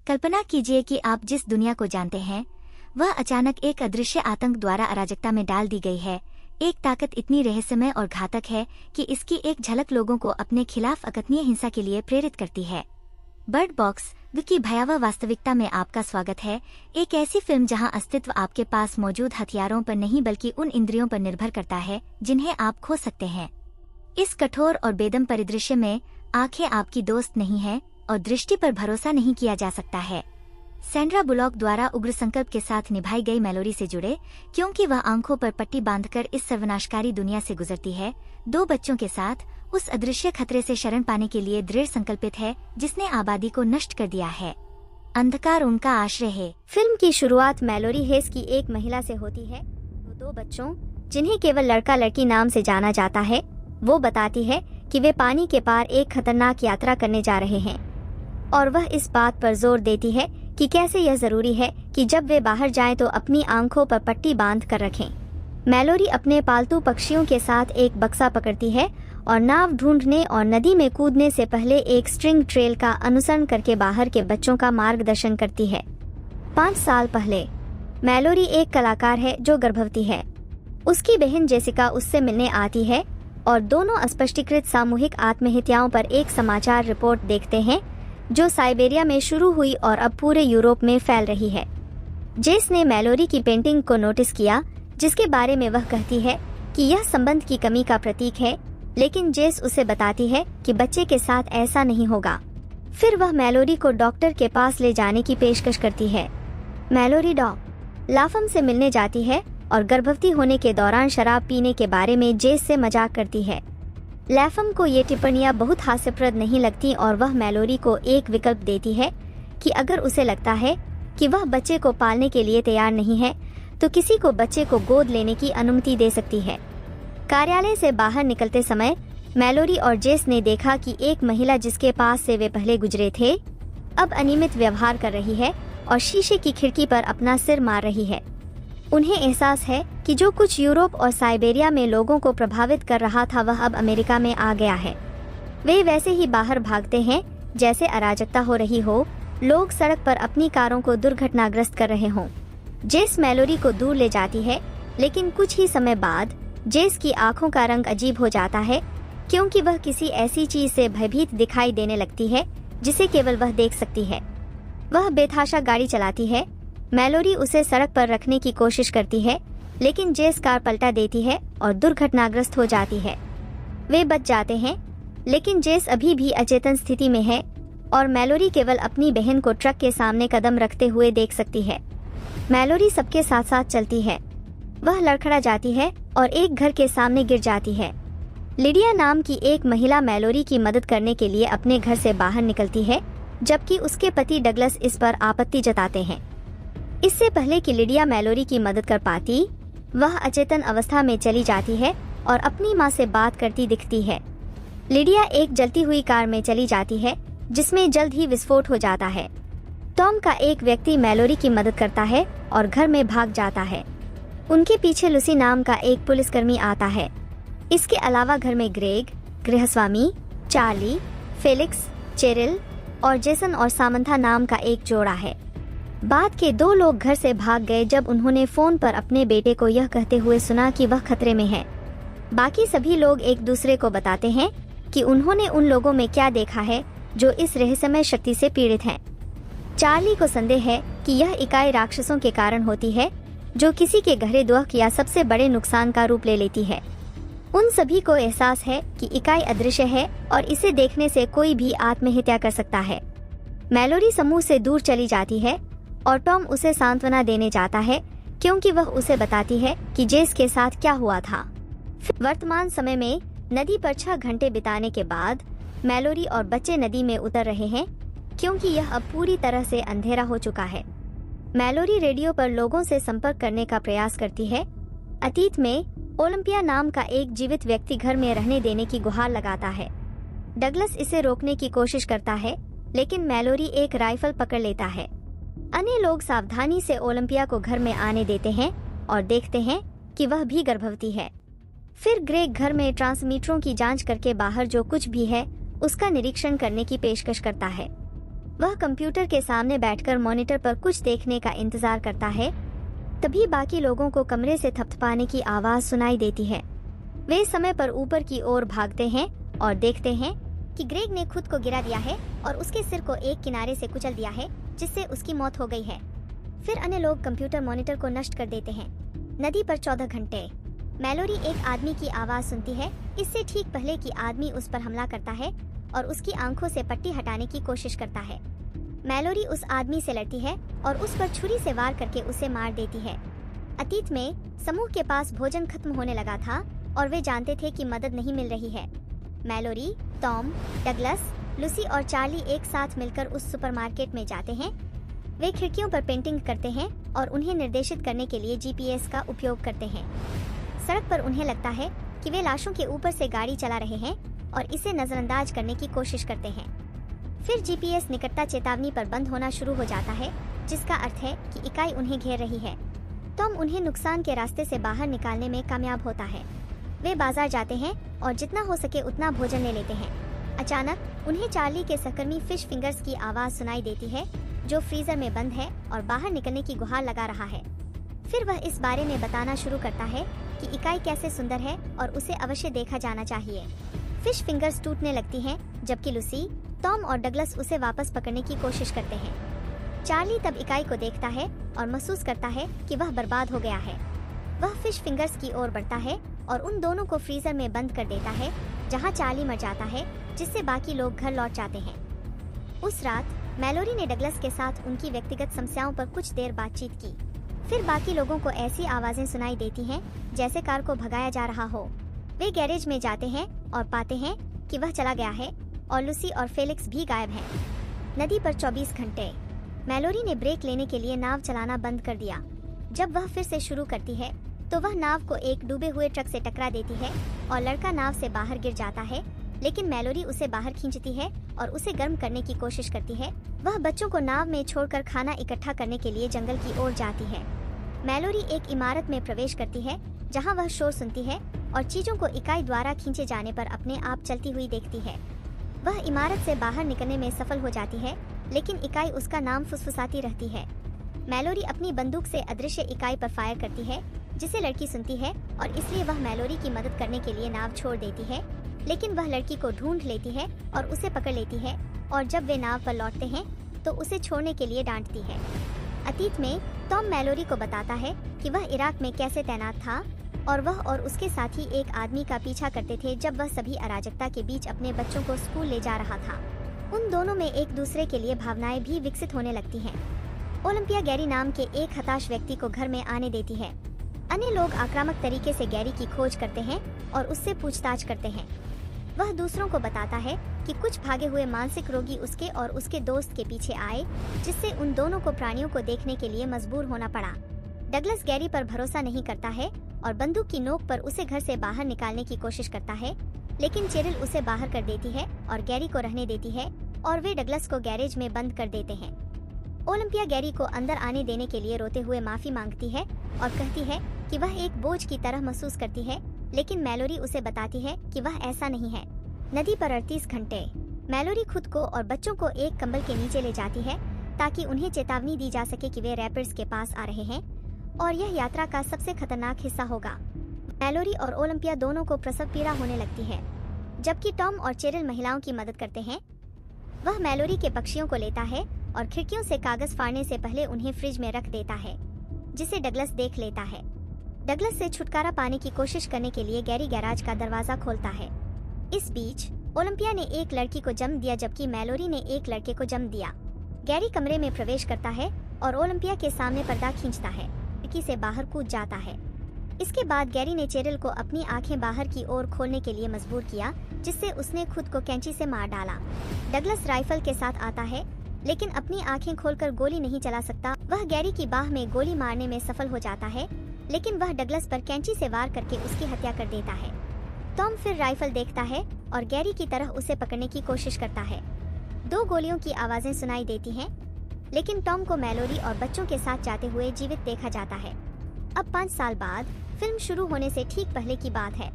कल्पना कीजिए कि आप जिस दुनिया को जानते हैं वह अचानक एक अदृश्य आतंक द्वारा अराजकता में डाल दी गई है। एक ताकत इतनी रहस्यमय और घातक है कि इसकी एक झलक लोगों को अपने खिलाफ अकथनीय हिंसा के लिए प्रेरित करती है। बर्ड बॉक्स की भयावह वास्तविकता में आपका स्वागत है। एक ऐसी फिल्म जहां अस्तित्व आपके पास मौजूद हथियारों पर नहीं बल्कि उन इंद्रियों पर निर्भर करता है जिन्हें आप खो सकते हैं। इस कठोर और बेदम परिदृश्य में आंखें आपकी दोस्त नहीं है और दृष्टि पर भरोसा नहीं किया जा सकता है। सैंड्रा बुलॉक द्वारा उग्र संकल्प के साथ निभाई गई मैलोरी से जुड़े, क्योंकि वह आंखों पर पट्टी बांधकर इस सर्वनाशकारी दुनिया से गुजरती है, 2 बच्चों के साथ उस अदृश्य खतरे से शरण पाने के लिए दृढ़ संकल्पित है जिसने आबादी को नष्ट कर दिया है। अंधकार उनका आश्रय है। फिल्म की शुरुआत मैलोरी हेस की एक महिला से होती है। वो 2 बच्चों, जिन्हें केवल लड़का लड़की नाम से जाना जाता है, वो बताती है कि वे पानी के पार एक खतरनाक यात्रा करने जा रहे हैं और वह इस बात पर जोर देती है कि कैसे यह जरूरी है कि जब वे बाहर जाएं तो अपनी आंखों पर पट्टी बांध कर रखें। मैलोरी अपने पालतू पक्षियों के साथ एक बक्सा पकड़ती है और नाव ढूंढने और नदी में कूदने से पहले एक स्ट्रिंग ट्रेल का अनुसरण करके बाहर के बच्चों का मार्गदर्शन करती है। 5 साल पहले मैलोरी एक कलाकार है जो गर्भवती है। उसकी बहन जेसिका उससे मिलने आती है और दोनों अस्पष्टीकृत सामूहिक आत्महत्याओं पर एक समाचार रिपोर्ट देखते हैं जो साइबेरिया में शुरू हुई और अब पूरे यूरोप में फैल रही है। जेस ने मैलोरी की पेंटिंग को नोटिस किया जिसके बारे में वह कहती है कि यह संबंध की कमी का प्रतीक है, लेकिन जेस उसे बताती है कि बच्चे के साथ ऐसा नहीं होगा। फिर वह मैलोरी को डॉक्टर के पास ले जाने की पेशकश करती है। मैलोरी लाफम से मिलने जाती है और गर्भवती होने के दौरान शराब पीने के बारे में जेस से मजाक करती है। लैफम को ये टिप्पणियां बहुत हास्यप्रद नहीं लगती और वह मैलोरी को एक विकल्प देती है कि अगर उसे लगता है कि वह बच्चे को पालने के लिए तैयार नहीं है तो किसी को बच्चे को गोद लेने की अनुमति दे सकती है। कार्यालय से बाहर निकलते समय मैलोरी और जेस ने देखा कि एक महिला जिसके पास से वे पहले गुजरे थे अब अनियमित व्यवहार कर रही है और शीशे की खिड़की पर अपना सिर मार रही है। उन्हें एहसास है कि जो कुछ यूरोप और साइबेरिया में लोगों को प्रभावित कर रहा था वह अब अमेरिका में आ गया है। वे वैसे ही बाहर भागते हैं जैसे अराजकता हो रही हो, लोग सड़क पर अपनी कारों को दुर्घटनाग्रस्त कर रहे हों। जेस मैलोरी को दूर ले जाती है, लेकिन कुछ ही समय बाद जेस की आंखों का रंग अजीब हो जाता है क्योंकि वह किसी ऐसी चीज से भयभीत दिखाई देने लगती है जिसे केवल वह देख सकती है। वह बेतहाशा गाड़ी चलाती है। मैलोरी उसे सड़क पर रखने की कोशिश करती है, लेकिन जेस कार पलटा देती है और दुर्घटनाग्रस्त हो जाती है। वे बच जाते हैं, लेकिन जेस अभी भी अचेतन स्थिति में है और मैलोरी केवल अपनी बहन को ट्रक के सामने कदम रखते हुए देख सकती है। मैलोरी सबके साथ साथ चलती है। वह लड़खड़ा जाती है और एक घर के सामने गिर जाती है। लिडिया नाम की एक महिला मैलोरी की मदद करने के लिए अपने घर से बाहर निकलती है, जबकि उसके पति डगलस इस पर आपत्ति जताते हैं। इससे पहले कि लिडिया मैलोरी की मदद कर पाती, वह अचेतन अवस्था में चली जाती है और अपनी मां से बात करती दिखती है। लिडिया एक जलती हुई कार में चली जाती है जिसमें जल्द ही विस्फोट हो जाता है। टॉम का एक व्यक्ति मैलोरी की मदद करता है और घर में भाग जाता है। उनके पीछे लूसी नाम का एक पुलिसकर्मी आता है। इसके अलावा घर में ग्रेग, गृहस्वामी, चार्ली, फेलिक्स, चेरिल और जेसन और सामंथा नाम का एक जोड़ा है। बाद के 2 लोग घर से भाग गए जब उन्होंने फोन पर अपने बेटे को यह कहते हुए सुना कि वह खतरे में है। बाकी सभी लोग एक दूसरे को बताते हैं कि उन्होंने उन लोगों में क्या देखा है जो इस रहस्यमय शक्ति से पीड़ित हैं। चार्ली को संदेह है कि यह इकाई राक्षसों के कारण होती है जो किसी के गहरे दुख या सबसे बड़े नुकसान का रूप ले लेती है। उन सभी को एहसास है कि इकाई अदृश्य है और इसे देखने से कोई भी आत्महत्या कर सकता है। मैलोरी समूह से दूर चली जाती है और टॉम उसे सांत्वना देने जाता है क्योंकि वह उसे बताती है कि जेस के साथ क्या हुआ था। वर्तमान समय में नदी पर 6 घंटे बिताने के बाद मैलोरी और बच्चे नदी में उतर रहे हैं क्योंकि यह अब पूरी तरह से अंधेरा हो चुका है। मैलोरी रेडियो पर लोगों से संपर्क करने का प्रयास करती है। अतीत में ओलंपिया नाम का एक जीवित व्यक्ति घर में रहने देने की गुहार लगाता है। डगलस इसे रोकने की कोशिश करता है, लेकिन मैलोरी एक राइफल पकड़ लेता है। अन्य लोग सावधानी से ओलंपिया को घर में आने देते हैं और देखते हैं कि वह भी गर्भवती है। फिर ग्रेग घर में ट्रांसमीटरों की जांच करके बाहर जो कुछ भी है उसका निरीक्षण करने की पेशकश करता है। वह कंप्यूटर के सामने बैठकर मॉनिटर पर कुछ देखने का इंतजार करता है। तभी बाकी लोगों को कमरे से थपथपाने की आवाज सुनाई देती है। वे समय पर ऊपर की ओर भागते हैं और देखते हैं कि ग्रेग ने खुद को गिरा दिया है और उसके सिर को एक किनारे से कुचल दिया है, जिससे उसकी मौत हो गई है। फिर अन्य लोग कंप्यूटर मॉनिटर को नष्ट कर देते हैं। नदी पर 14 घंटे। मैलोरी एक आदमी की आवाज सुनती है, इससे ठीक पहले कि आदमी उस पर हमला करता है और उसकी आंखों से पट्टी हटाने की कोशिश करता है। मैलोरी उस आदमी से लड़ती है और उस पर छुरी से वार करके उसे मार देती है। अतीत में समूह के पास भोजन खत्म होने लगा था और वे जानते थे कि मदद नहीं मिल रही है। मैलोरी, टॉम, डगलस, लूसी और चार्ली एक साथ मिलकर उस सुपरमार्केट में जाते हैं। वे खिड़कियों पर पेंटिंग करते हैं और उन्हें निर्देशित करने के लिए जीपीएस का उपयोग करते हैं। सड़क पर उन्हें लगता है कि वे लाशों के ऊपर से गाड़ी चला रहे हैं और इसे नजरअंदाज करने की कोशिश करते हैं। फिर जीपीएस निकटता चेतावनी पर बंद होना शुरू हो जाता है, जिसका अर्थ है कि इकाई उन्हें घेर रही है। टॉम उन्हें नुकसान के रास्ते से बाहर निकालने में कामयाब होता है। वे बाजार जाते हैं और जितना हो सके उतना भोजन ले लेते हैं। अचानक उन्हें चार्ली के सहकर्मी फिश फिंगर्स की आवाज सुनाई देती है, जो फ्रीजर में बंद है और बाहर निकलने की गुहार लगा रहा है। फिर वह इस बारे में बताना शुरू करता है कि इकाई कैसे सुंदर है और उसे अवश्य देखा जाना चाहिए। फिश फिंगर्स टूटने लगती हैं, जबकि लूसी, टॉम और डगलस उसे वापस पकड़ने की कोशिश करते हैं। चार्ली तब इकाई को देखता है और महसूस करता है कि वह बर्बाद हो गया है। वह फिश फिंगर्स की ओर बढ़ता है और उन दोनों को फ्रीजर में बंद कर देता है, जहां चार्ली मर जाता है, जिससे बाकी लोग घर लौट जाते हैं। उस रात मैलोरी ने डगलस के साथ उनकी व्यक्तिगत समस्याओं पर कुछ देर बातचीत की। फिर बाकी लोगों को ऐसी आवाजें सुनाई देती हैं जैसे कार को भगाया जा रहा हो। वे गैरेज में जाते हैं और पाते हैं कि वह चला गया है और लूसी और फेलिक्स भी गायब हैं। नदी पर 24 घंटे। मैलोरी ने ब्रेक लेने के लिए नाव चलाना बंद कर दिया। जब वह फिर से शुरू करती है तो वह नाव को एक डूबे हुए ट्रक से टकरा देती है और लड़का नाव से बाहर गिर जाता है, लेकिन मैलोरी उसे बाहर खींचती है और उसे गर्म करने की कोशिश करती है। वह बच्चों को नाव में छोड़कर खाना इकट्ठा करने के लिए जंगल की ओर जाती है। मैलोरी एक इमारत में प्रवेश करती है, जहां वह शोर सुनती है और चीजों को इकाई द्वारा खींचे जाने पर अपने आप चलती हुई देखती है। वह इमारत से बाहर निकलने में सफल हो जाती है, लेकिन इकाई उसका नाम फुसफुसाती रहती है। मैलोरी अपनी बंदूक से अदृश्य इकाई पर फायर करती है, जिसे लड़की सुनती है और इसलिए वह मैलोरी की मदद करने के लिए नाव छोड़ देती है, लेकिन वह लड़की को ढूंढ लेती है और उसे पकड़ लेती है और जब वे नाव पर लौटते हैं तो उसे छोड़ने के लिए डांटती है। अतीत में टॉम मैलोरी को बताता है कि वह इराक में कैसे तैनात था और वह और उसके साथी एक आदमी का पीछा करते थे जब वह सभी अराजकता के बीच अपने बच्चों को स्कूल ले जा रहा था। उन दोनों में एक दूसरे के लिए भावनाएं भी विकसित होने लगती हैं। ओलंपिया गैरी नाम के एक हताश व्यक्ति को घर में आने देती है। अन्य लोग आक्रामक तरीके से गैरी की खोज करते हैं और उससे पूछताछ करते हैं। वह दूसरों को बताता है कि कुछ भागे हुए मानसिक रोगी उसके और उसके दोस्त के पीछे आए, जिससे उन दोनों को प्राणियों को देखने के लिए मजबूर होना पड़ा। डगलस गैरी पर भरोसा नहीं करता है और बंदूक की नोक पर उसे घर से बाहर निकालने की कोशिश करता है, लेकिन चेरिल उसे बाहर कर देती है और गैरी को रहने देती है और वे डगलस को गैरेज में बंद कर देते हैं। ओलंपिया गैरी को अंदर आने देने के लिए रोते हुए माफी मांगती है और कहती है कि वह एक बोझ की तरह महसूस करती है, लेकिन मैलोरी उसे बताती है कि वह ऐसा नहीं है। नदी पर 38 घंटे। मैलोरी खुद को और बच्चों को एक कंबल के नीचे ले जाती है ताकि उन्हें चेतावनी दी जा सके कि वे रैपिड्स के पास आ रहे हैं और यह यात्रा का सबसे खतरनाक हिस्सा होगा। मैलोरी और ओलंपिया दोनों को प्रसव पीड़ा होने लगती है, जबकि टॉम और चेरिल महिलाओं की मदद करते हैं। वह मैलोरी के पक्षियों को लेता है और खिड़कियों से कागज फाड़ने से पहले उन्हें फ्रिज में रख देता है, जिसे डगलस देख लेता है। डगलस से छुटकारा पाने की कोशिश करने के लिए गैरी गैराज का दरवाजा खोलता है। इस बीच ओलंपिया ने एक लड़की को जन्म दिया, जबकि मैलोरी ने एक लड़के को जन्म दिया। गैरी कमरे में प्रवेश करता है और ओलंपिया के सामने पर्दा खींचता है, खिड़की से बाहर कूद जाता है। इसके बाद गैरी ने चेरिल को अपनी आंखें बाहर की ओर खोलने के लिए मजबूर किया, जिससे उसने खुद को कैंची से मार डाला। डगलस राइफल के साथ आता है, लेकिन अपनी आंखें खोलकर गोली नहीं चला सकता। वह गैरी की बाह में गोली मारने में सफल हो जाता है, लेकिन वह डगलस पर कैंची से वार करके उसकी हत्या कर देता है। टॉम फिर राइफल देखता है और गैरी की तरह उसे पकड़ने की कोशिश करता है। 2 गोलियों की आवाजें सुनाई देती हैं, लेकिन टॉम को मैलोरी और बच्चों के साथ जाते हुए जीवित देखा जाता है। अब 5 साल बाद फिल्म शुरू होने से ठीक पहले की बात है।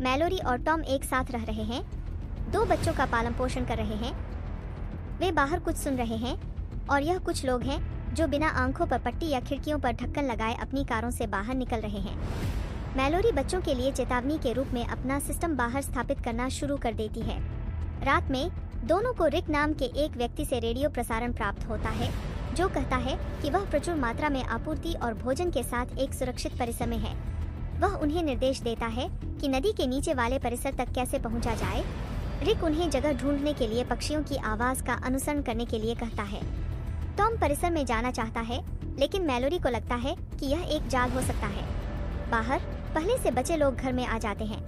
मैलोरी और टॉम एक साथ रह रहे हैं, 2 बच्चों का पालन पोषण कर रहे हैं। वे बाहर कुछ सुन रहे हैं और यह कुछ लोग हैं जो बिना आंखों पर पट्टी या खिड़कियों पर ढक्कन लगाए अपनी कारों से बाहर निकल रहे हैं। मैलोरी बच्चों के लिए चेतावनी के रूप में अपना सिस्टम बाहर स्थापित करना शुरू कर देती है। रात में दोनों को रिक नाम के एक व्यक्ति से रेडियो प्रसारण प्राप्त होता है जो कहता है कि वह प्रचुर मात्रा में आपूर्ति और भोजन के साथ एक सुरक्षित परिसर में है। वह उन्हें निर्देश देता है कि नदी के नीचे वाले परिसर तक कैसे पहुंचा जाए। रिक उन्हें जगह ढूंढने के लिए पक्षियों की आवाज का अनुसरण करने के लिए कहता है। टॉम परिसर में जाना चाहता है, लेकिन मैलोरी को लगता है कि यह एक जाल हो सकता है। बाहर पहले से बचे लोग घर में आ जाते हैं।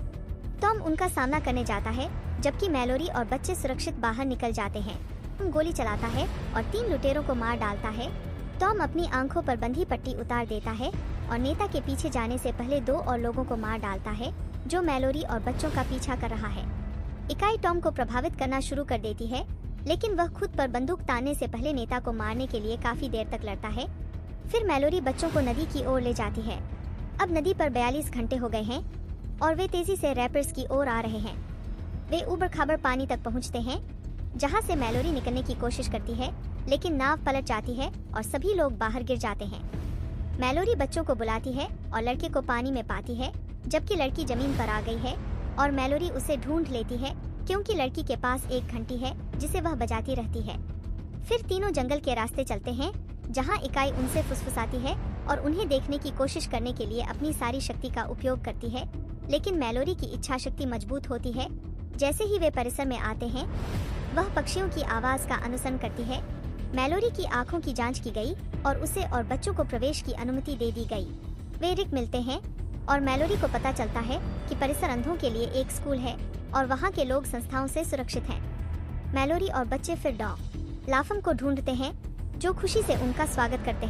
टॉम उनका सामना करने जाता है, जबकि मैलोरी और बच्चे सुरक्षित बाहर निकल जाते हैं। टॉम गोली चलाता है और 3 लुटेरों को मार डालता है। टॉम अपनी आंखों पर बंधी पट्टी उतार देता है और नेता के पीछे जाने से पहले 2 और लोगों को मार डालता है जो मैलोरी और बच्चों का पीछा कर रहा है। इकाई टॉम को प्रभावित करना शुरू कर देती है, लेकिन वह खुद पर बंदूक तानने से पहले नेता को मारने के लिए काफी देर तक लड़ता है। फिर मैलोरी बच्चों को नदी की ओर ले जाती है। अब नदी पर 42 घंटे हो गए हैं और वे तेजी से रैपिड्स की ओर आ रहे हैं। वे ऊबड़ खाबड़ पानी तक पहुंचते हैं, जहां से मैलोरी निकलने की कोशिश करती है, लेकिन नाव पलट जाती है और सभी लोग बाहर गिर जाते हैं। मैलोरी बच्चों को बुलाती है और लड़के को पानी में पाती है, जबकि लड़की जमीन पर आ गई है और मैलोरी उसे ढूंढ लेती है क्योंकि लड़की के पास एक घंटी है जिसे वह बजाती रहती है। फिर तीनों जंगल के रास्ते चलते हैं, जहां इकाई उनसे फुसफुसाती है और उन्हें देखने की कोशिश करने के लिए अपनी सारी शक्ति का उपयोग करती है, लेकिन मैलोरी की इच्छा शक्ति मजबूत होती है। जैसे ही वे परिसर में आते हैं, वह पक्षियों की आवाज का अनुसरण करती है। मैलोरी की आंखों की जांच की गई और उसे और बच्चों को प्रवेश की अनुमति दे दी गई। वे रिक मिलते हैं और मैलोरी को पता चलता है कि परिसर अंधों के लिए एक स्कूल है और वहाँ के लोग संस्थाओं से सुरक्षित हैं। मैलोरी और बच्चे फिर डॉ लाफम को ढूंढते हैं, जो खुशी से उनका स्वागत करते हैं।